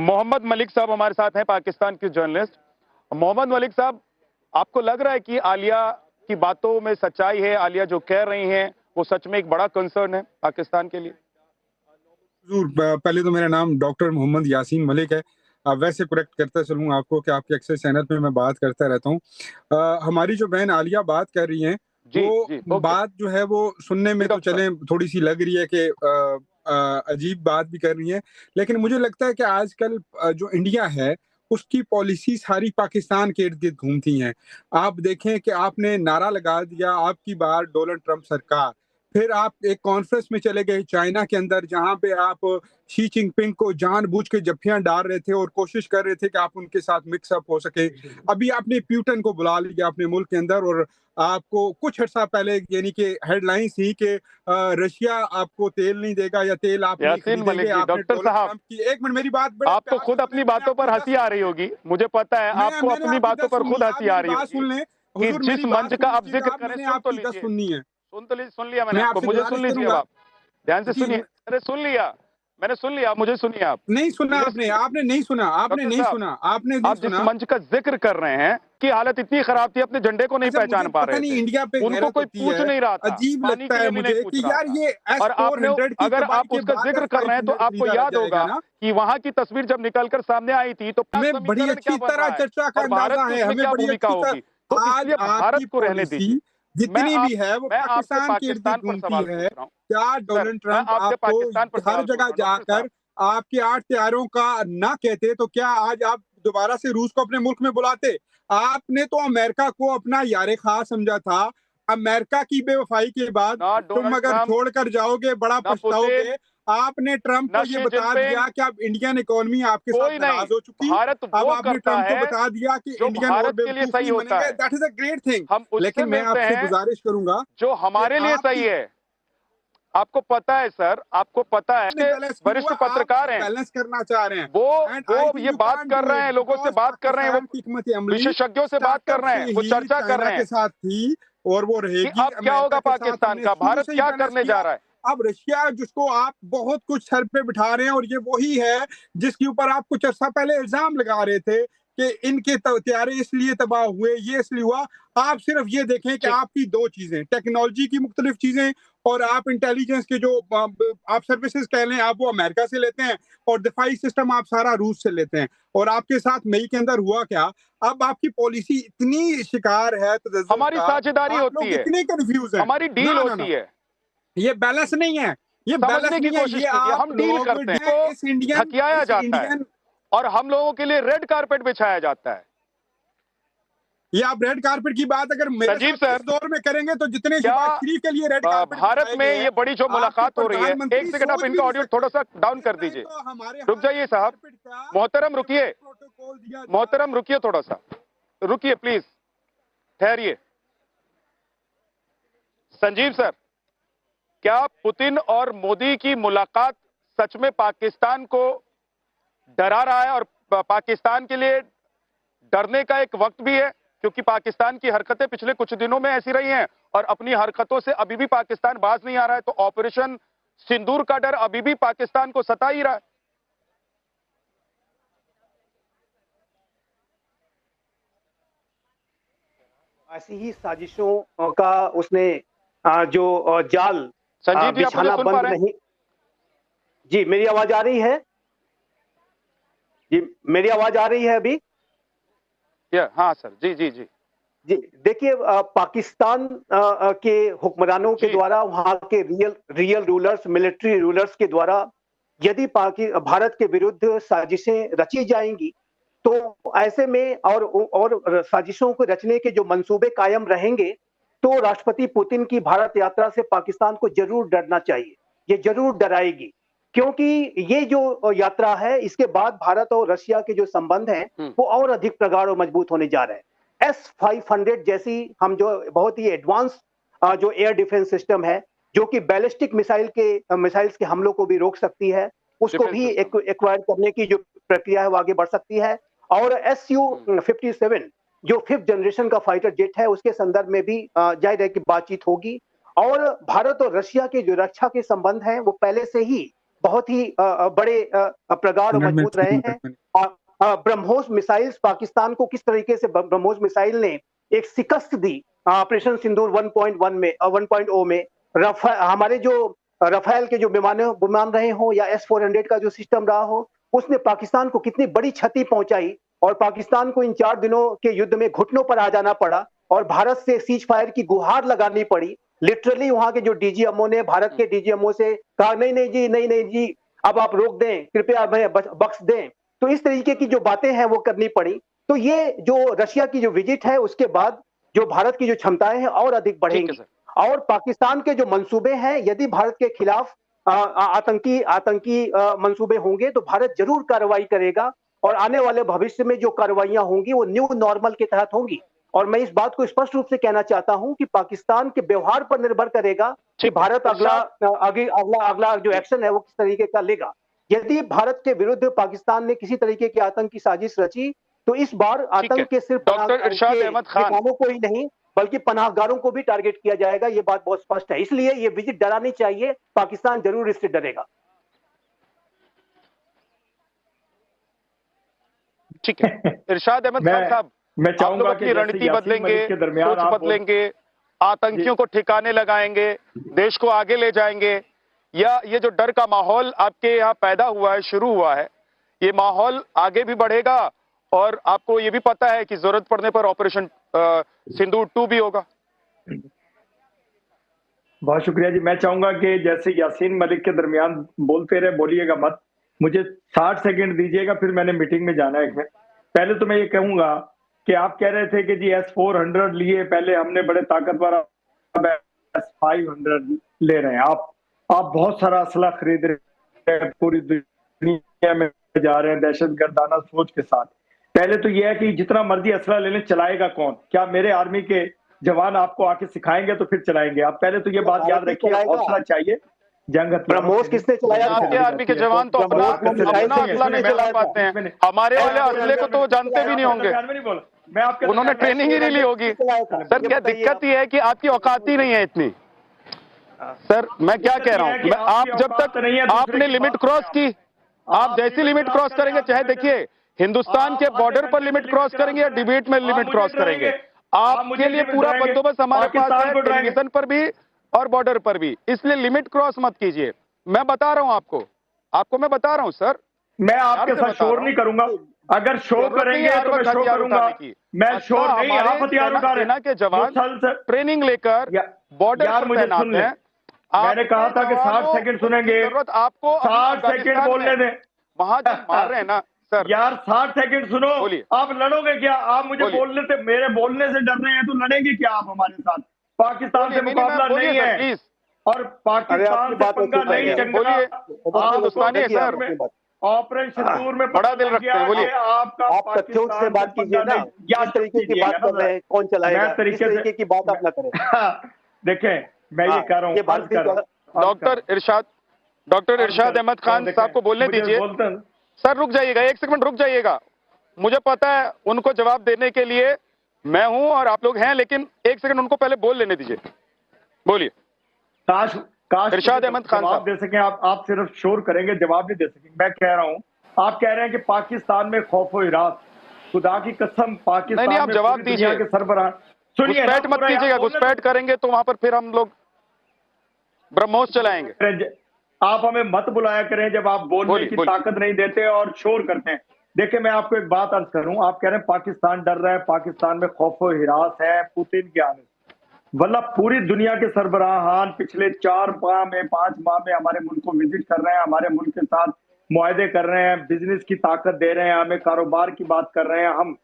मोहम्मद मलिक साहब हमारे साथ हैं, पाकिस्तान के जर्नलिस्ट। मोहम्मद मलिक साहब, आपको लग रहा है कि आलिया की बातों में सच्चाई है? आलिया जो कह रही हैं वो सच में एक बड़ा कंसर्न है पाकिस्तान के लिए? पहले तो मेरा नाम डॉक्टर मोहम्मद यासीन मलिक है। वैसे करेक्ट करता चलूँ आपको कि आपके अक्सर चैनल पे मैं बात करता रहता हूँ। हमारी जो बहन आलिया बात कर रही हैं, जी वो जी, ओके। बात जो है वो सुनने में तो चले थोड़ी-सी लग रही है कि अजीब बात भी कर रही हैं। लेकिन मुझे लगता है कि आजकल जो इंडिया है, उसकी पॉलिसी सारी पाकिस्तान के इर्द-गिर्द घूमती हैं। आप देखें कि आपने नारा लगा दिया, "अब की बार डोनाल्ड ट्रंप सरकार।" फिर आप एक कॉन्फ्रेंस में चले गए चाइना के अंदर, जहाँ पे आप शी जिनपिंग को जानबूझ के जफ्फियाँ डाल रहे थे और कोशिश कर रहे थे कि आप उनके साथ मिक्स अप हो सके। अभी आपने पुतिन को बुला लिया अपने मुल्क के अंदर, और आपको कुछ अर्सा पहले यानी कि हेडलाइंस थी कि रशिया आपको तेल नहीं देगा या तेल आप नहीं यासीन खरीदेंगे। मलिक जी, आपने डॉक्टर डोनाल्ड साहब, ट्रंप की, एक मिनट मेरी बात बड़े आपको प्यार से खुद अपनी सुनें, मैंने बातों आपकी पर 10 हंसी आ रही होगी, मुझे पता है। आपको मैंने अपनी आपकी बातों 10 पर सुन खुद ली, आप हंसी आ मेरी रही बात होगी सुन लें। कि हुज़ूर जिस मेरी बात मंच सुन का आप लीजिएगा, जिक्र करें, मैंने सुन तो आपकी 10 लीजिए। सुननी है। सुन लिया मैंने मैं आपको, आपसे मुझे गुज़ारिश सुन लीजिए अब करूँगा आप। ध्यान से जी, सुनिए। अरे सुन लिया, मैंने सुन लिया, मुझे सुनिए आप। नहीं सुना मुझे आपने, सुनिए। आपने नहीं सुना, आपने डॉक्टर नहीं साहब, सुना, आपने नहीं आप जिस सुना। मंच का जिक्र कर रहे हैं कि हालत इतनी खराब थी, अपने झंडे को नहीं अच्छा, मुझे पहचान पा पता रहे नहीं थे, इंडिया पे उनको गैरत कोई होती पूछ है। नहीं रहा था, अजीब पानी लगता के है लिए भी नहीं मुझे पूछ कि रहा यार था। ये और आपने, S-400 की अगर तबाही आप के उसका बाद जिक्र कर रहे हैं तो S-500 आपको खरीदा याद जाएगा होगा ना? कि वहां की तस्वीर जब निकलकर सामने आई थी तो क्या हमें बड़ी समीकरण क्या अच्छी बन तरह रहा है चर्चा का और भारत अंदाजा की है, उसमें हमें क्या बड़ी भूमिका अच्छी होगी, तरह। तो आज इसलिए आपकी भारत को रहने पॉलिसी दीजिए। जितनी भी है वो मैं आपसे पाकिस्तान के इर्द-गिर्द पाकिस्तान पर घूमती सवाल है। पूछ रहा हूँ। क्या सर, डोनाल्ड मैं ट्रंप आपसे आपको पाकिस्तान पर हर सवाल पूछ जगह रहा हूँ, डॉक्टर जाकर साहब। आपके 8 तैयारों का ना कहते, तो क्या आज आप दोबारा से रूस को अपने मुल्क में बुलाते? आपने तो अमेरिका को अपना यार ख़ास समझा था। अमेरिका की बेवफ़ाई के बाद ना तुम डोनाल्ड अगर ट्रंप, छोड़कर जाओगे बड़ा ना पुतिन, पछताओगे। आपने ट्रंप ना को ये शी बता दिया जिनपिंग, कि अब इंडियन इकोनॉमी आपके साथ कोई नहीं। नाराज़ हो चुकी। भारत अब वो आपने करता ट्रंप को है बता दिया कि जो इंडियन और भारत के लिए बेवकूफ़ सही नहीं होता बनेंगे। है। That is a great thing. हम उससे लेकिन मैं मिलते आपसे हैं गुज़ारिश करूँगा जो कि हमारे लिए सही आपकी है। आपको पता है सर, आपको पता है ने कि बैलेंस क्यों हुआ? वरिष्ठ आप पत्रकार हैं, बैलेंस करना चाह रहे हैं। वो एंड आई वो थिंक ये यू बात कांट कर डू रहे इट हैं, लोगों से बिकॉज़ बात कर रहे हैं, वो पाकिस्तान की हिकमत अमली विशेषज्ञों से बात कर स्टार्टअप रहे से हैं, वो ही चर्चा कर चाइना रहे के हैं साथ थी और वो कि रहेगी। अब क्या अमेरिका होगा के साथ पाकिस्तान हमने का, शुरू भारत से ही क्या बैलेंस करने जा किया। रहा है। अब रशिया जिसको आप बहुत कुछ सर पे बिठा रहे हैं, और ये वही है जिसके ऊपर आप कुछ अर्सा पहले इल्ज़ाम लगा रहे थे कि इनके तैयारे इसलिए तबाह हुए, ये इसलिए हुआ। आप सिर्फ ये देखें कि ठीक, आपकी 2 चीज़ें, टेक्नोलॉजी की मुख्तलिफ चीज़ें और आप इंटेलिजेंस के जो आप सर्विसेज़ कह लें, आप वो अमेरिका से लेते हैं, और दिफाई सिस्टम आप सारा रूस से लेते हैं। और आपके साथ मई के अंदर हुआ क्या? अब आपकी पॉलिसी इतनी शिकार है तशद्दुद हमारी का, साझेदारी आप होती लोग है, इतने कन्फ्यूज़ हैं। हमारी डील नो, नो, होती नो। है। ये बैलेंस नहीं है, ये बैलेंस समझने की नहीं है, कोशिश ये कीजिए, आप हम डील लोग करते हैं, को ढकियाया इस जाता है इंडियन और हम लोगों के लिए रेड कारपेट बिछाया जाता है। ये आप रेड कारपेट की बात अगर मेरे संजीव साथ सर, इस दौर में करेंगे तो जितने क्या शहबाज शरीफ के लिए रेड कारपेट भारत बिछाए में गए ये हैं, बड़ी जो आपके मुलाकात हो रही है, एक प्रधानमंत्री सेकंड आप सोच भी इनका नहीं ऑडियो सकते। थोड़ा सा डाउन इस कर टाइम दीजिए। तो हमारे रुक यहाँ जाइए रेड साहब, कारपेट का मोहतरम रुकिए, रिवर्स प्रोटोकॉल दिया जा रहा मोहतरम है। रुकिए, थोड़ा सा रुकिए प्लीज, ठहरिए। संजीव सर, क्या पुतिन और मोदी की मुलाकात सच में पाकिस्तान को डरा रहा है और पाकिस्तान के लिए डरने का एक वक्त भी है? क्योंकि पाकिस्तान की हरकतें पिछले कुछ दिनों में ऐसी रही हैं और अपनी हरकतों से अभी भी पाकिस्तान बाज नहीं आ रहा है, तो ऑपरेशन सिंदूर का डर अभी भी पाकिस्तान को सता ही रहा है। ऐसी ही साजिशों का उसने जो जाल संजीव जी, आप मुझे बिछाना सुन पा बंद रहे हैं? नहीं। जी, मेरी आवाज आ रही है? जी, मेरी आवाज आ रही है अभी? हाँ सर, जी जी जी जी, देखिए पाकिस्तान के हुक्मरानों के जी। द्वारा, वहां के रियल रूलर्स, मिलिट्री रूलर्स के द्वारा यदि भारत के विरुद्ध साजिशें रची जाएंगी, तो ऐसे में और साजिशों को रचने के जो मंसूबे कायम रहेंगे, तो राष्ट्रपति पुतिन की भारत यात्रा से पाकिस्तान को जरूर डरना चाहिए। ये जरूर डराएगी, क्योंकि ये जो यात्रा है, इसके बाद भारत और रशिया के जो संबंध हैं, वो और अधिक प्रगाढ़ और मजबूत होने जा रहे हैं। S-500 जैसी हम जो बहुत ही एडवांस जो एयर डिफेंस सिस्टम है, जो कि बैलिस्टिक मिसाइल्स के हमलों को भी रोक सकती है, उसको भी एक्वायर करने की जो प्रक्रिया है वो आगे बढ़ सकती है। और Su-57 जो 5th जनरेशन का फाइटर जेट है, उसके संदर्भ में भी जाहिर है कि बातचीत होगी। और भारत और रशिया के जो रक्षा के संबंध हैं, वो पहले से ही बहुत ही बड़े प्रगाढ़ और मजबूत रहे हैं। ब्रह्मोस मिसाइल्स, पाकिस्तान को किस तरीके से ब्रह्मोस मिसाइल ने एक शिकस्त दी ऑपरेशन सिंदूर 1.1 में 1.0 में। हमारे जो रफेल के जो विमान रहे हो या S-400 का जो सिस्टम रहा हो, उसने पाकिस्तान को कितनी बड़ी क्षति पहुंचाई और पाकिस्तान को इन 4 दिनों के युद्ध में घुटनों पर आ जाना पड़ा और भारत से सीज फायर की गुहार लगानी पड़ी। लिटरली वहां के जो डीजीएमओ ने भारत के डीजीएमओ से कहा नहीं जी अब आप रोक दें, कृपया हमें बख्श दें। तो इस तरीके की जो बातें हैं वो करनी पड़ी। तो ये जो रशिया की जो विजिट है उसके बाद जो भारत की जो क्षमताएं हैं और अधिक बढ़ेंगी और पाकिस्तान के जो मंसूबे हैं, यदि भारत के खिलाफ आतंकी मंसूबे होंगे तो भारत जरूर कार्रवाई करेगा और आने वाले भविष्य में जो कार्रवाइयां होंगी वो न्यू नॉर्मल के तहत होंगी। और मैं इस बात को स्पष्ट रूप से कहना चाहता हूं कि पाकिस्तान के व्यवहार पर निर्भर करेगा कि भारत अगला जो एक्शन है वो किस तरीके का लेगा। यदि भारत के विरुद्ध पाकिस्तान ने किसी तरीके की आतंकी साजिश रची तो इस बार आतंक के सिर्फ डॉक्टर इरशाद अहमद खान को ही नहीं बल्कि पनाहगारों को भी टारगेट किया जाएगा। ये बात बहुत स्पष्ट है, इसलिए ये विजिट डरानी चाहिए, पाकिस्तान जरूर इससे डरेगा। ठीक है इरशाद अहमद खान साहब, मैं चाहूंगा कि रणनीति बदलेंगे, सोच बदलेंगे, आतंकियों को ठिकाने लगाएंगे, देश को आगे ले जाएंगे, या ये जो डर का माहौल आपके यहाँ पैदा हुआ है, शुरू हुआ है, ये माहौल आगे भी बढ़ेगा और आपको ये भी पता है कि जरूरत पड़ने पर ऑपरेशन सिंदूर 2 भी होगा? बहुत शुक्रिया जी। मैं चाहूंगा कि जैसे यासीन मलिक के दरमियान बोलते रहे, बोलिएगा मत, मुझे 60 सेकंड दीजिएगा, फिर मैंने मीटिंग में जाना है। पहले तो मैं ये कहूंगा कि आप कह रहे थे कि जी S-400 लिए, पहले हमने बड़े ताकतवर, S-500 ले रहे हैं। आप बहुत सारा असला खरीद रहे हैं, पूरी दुनिया में जा रहे हैं दहशत गर्दाना सोच के साथ। पहले तो यह है कि जितना मर्जी असला ले लें, चलाएगा कौन? क्या मेरे आर्मी के जवान आपको आके सिखाएंगे तो फिर चलाएंगे? आप पहले तो ये बात याद रखिए, हौसला चाहिए। जंग ब्रह्मोस किसने चलाया? आपके आर्मी के जवान तो अपना असला नहीं चला पाते हैं, हमारे वाले असले को तो जानते भी नहीं होंगे, उन्होंने ट्रेनिंग ही नहीं ली होगी। सर क्या दिक्कत ये है कि आपकी औकात ही नहीं है इतनी। सर मैं क्या कह रहा हूँ, आप जब तक आपने लिमिट क्रॉस की, आप जैसी लिमिट क्रॉस करेंगे, चाहे देखिए हिंदुस्तान के बॉर्डर पर लिमिट क्रॉस करेंगे या डिबेट में लिमिट क्रॉस करेंगे, आपके लिए पूरा बंदोबस्त हमारे पास है, टेलीविजन पर भी और बॉर्डर पर भी, इसलिए लिमिट क्रॉस मत कीजिए। मैं बता रहा हूं आपको मैं बता रहा हूं सर, मैं आपके साथ शोर नहीं करूंगा। अगर शो करेंगे तो मैं शो करूंगा, मैं शोर नहीं। आप हथियार उठा रहे, सेना के जवान ट्रेनिंग लेकर बॉर्डर पर तैनात हैं। मैंने कहा था कि 60 सेकंड सुनेंगे, आपको 60 सेकंड बोलने दें। वहां जो मार रहे हैं ना सर, यार 60 सेकंड सुनो। आप लड़ोगे क्या? आप मुझे बोलने से, मेरे बोलने से डर रहे हैं तो लड़ेंगे क्या आप हमारे साथ? पाकिस्तान से मुकाबला नहीं है और पाकिस्तान से पंगा नहीं चंगा। हिंदुस्तानी है सर, ऑपरेशन सिंदूर में बड़ा दिल रखते हैं। बोलिए, आप तथ्यों से बात कीजिए ना, किस तरीके की बात कर रहे हैं, कौन चलाएगा, किस तरीके की बात आप ना करें। देखें मैं ये कह रहा हूँ, डॉक्टर इरशाद अहमद खान साहब को बोलने दीजिए। सर रुक जाइएगा, 1 सेकंड रुक जाइएगा, मुझे पता है उनको जवाब देने के लिए मैं हूं और आप लोग हैं, लेकिन 1 सेकंड उनको पहले बोल लेने दीजिए। बोलिए। काश इरशाद अहमद खान जवाब दे सकें, आप सिर्फ शोर करेंगे, जवाब नहीं दे सकेंगे। मैं कह रहा हूं, आप कह रहे हैं कि पाकिस्तान में खौफ व हिरास, खुदा की कसम पाकिस्तान नहीं, आप जवाब दीजिए के सरबराह। सुनिए, घुसपैठ मत कीजिएगा, घुसपैठ करेंगे तो वहां पर फिर हम लोग ब्रह्मोस चलाएंगे। आप हमें मत बुलाया करें जब आप बोलने की ताकत नहीं देते और शोर करते हैं। देखिए मैं आपको एक बात अर्ज करूं, आप कह रहे हैं पाकिस्तान डर रहा है, पाकिस्तान में खौफ व हिरास है पुतिन के आने से। वल्ला पूरी दुनिया के सरबराहान पिछले 4 माह में 5 माह में हमारे मुल्क को विजिट कर रहे हैं, हमारे मुल्क के साथ मुआहदे कर रहे हैं, बिजनेस की ताकत दे रहे हैं, हमें कारोबार की बात कर रहे हैं। हम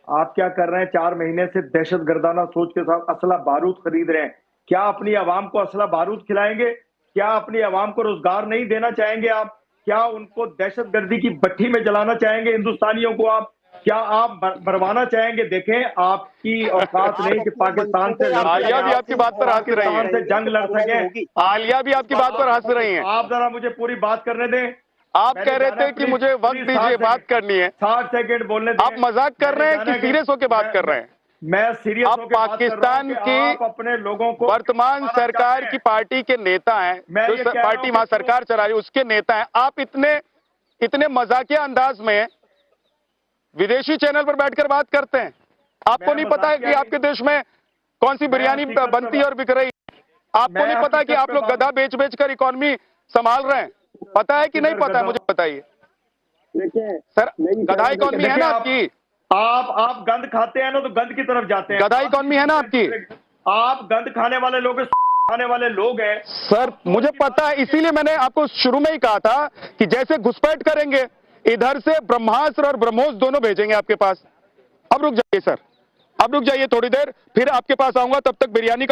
आप क्या कर रहे हैं? 4 महीने से दहशत गर्दाना सोच के साथ असला बारूद खरीद रहे हैं। क्या अपनी आवाम को असला बारूद खिलाएंगे? क्या अपनी आवाम को रोजगार नहीं देना चाहेंगे आप? क्या उनको दहशत गर्दी की भट्टी में जलाना चाहेंगे हिंदुस्तानियों को आप? क्या आप मरवाना चाहेंगे? देखें आपकी औकात नहीं कि पाकिस्तान से आलिया भी आपकी बात पर हंस रही है, से जंग लड़ सके। आलिया भी आपकी बात पर हंस रही हैं। आप जरा मुझे पूरी बात करने दें। आप कह रहे थे कि मुझे वक्त दीजिए, बात करनी है। 60 सेकंड बोलने दें। आप मजाक कर रहे हैं कि सीरियस होकर बात कर रहे हैं? मैं सीरियस आप होकर बात कर रहा पाकिस्तान हूं कि की आप अपने लोगों को वर्तमान सरकार की पार्टी के नेता हैं, जो पार्टी वहां सरकार चला रही है उसके नेता हैं। आप इतने मजाकिया अंदाज में विदेशी चैनल पर बैठकर बात करते हैं। आपको नहीं पता है कि आपके देश में कौन सी बिरयानी बनती है और बिक रही है? आपको नहीं पता कि आप लोग गधा बेच बेच कर इकोनॉमी संभाल रहे हैं? पता है कि नहीं पता है? मुझे बताइए सर, गधा इकोनॉमी है ना आपकी? आप गंद खाते हैं ना, तो गंद की तरफ जाते हैं। गधा इकोनॉमी है ना आपकी? आप गंद खाने वाले लोग हैं सर। मुझे पता है, इसीलिए मैंने आपको शुरू में ही कहा था कि जैसे घुसपैठ करेंगे, इधर से ब्रह्मास्त्र और ब्रह्मोस दोनों भेजेंगे आपके पास। अब रुक जाइए सर, अब रुक जाइए थोड़ी देर, फिर आपके पास आऊंगा। तब तक बिरयानी का